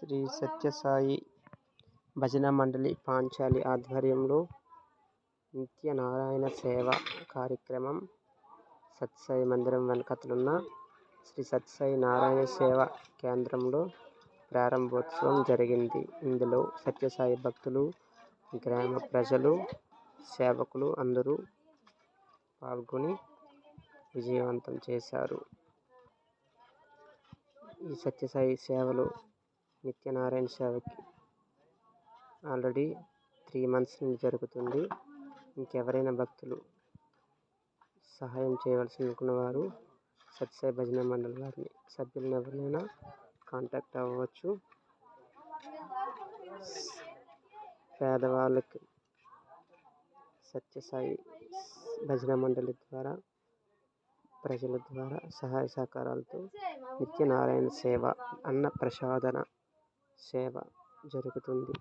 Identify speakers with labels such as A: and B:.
A: శ్రీ సత్యసాయి భజన మండలి పాంచాలి ఆధ్వర్యంలో నిత్య నారాయణ సేవ కార్యక్రమం సత్యసాయి మందిరం వెనకతలున్న శ్రీ సత్యసాయి నారాయణ సేవ కేంద్రంలో ప్రారంభోత్సవం జరిగింది. ఇందులో సత్యసాయి భక్తులు, గ్రామ ప్రజలు, సేవకులు అందరూ పాల్గొని విజయవంతం చేశారు. ఈ సత్యసాయి సేవలో నిత్యనారాయణ సేవకి ఆల్రెడీ 3 months నుండి జరుగుతుంది. ఇంకెవరైనా భక్తులు సహాయం చేయవలసి అనుకున్న వారు సత్యసాయి భజన మండలి వారిని సభ్యులను ఎవరినైనా కాంటాక్ట్ అవ్వవచ్చు. పేదవాళ్ళకి సత్యసాయి భజన మండలి ద్వారా ప్రజల ద్వారా సహాయ సహకారాలతో నిత్యనారాయణ సేవ, అన్న ప్రసాదన సేవ జరుగుతుంది.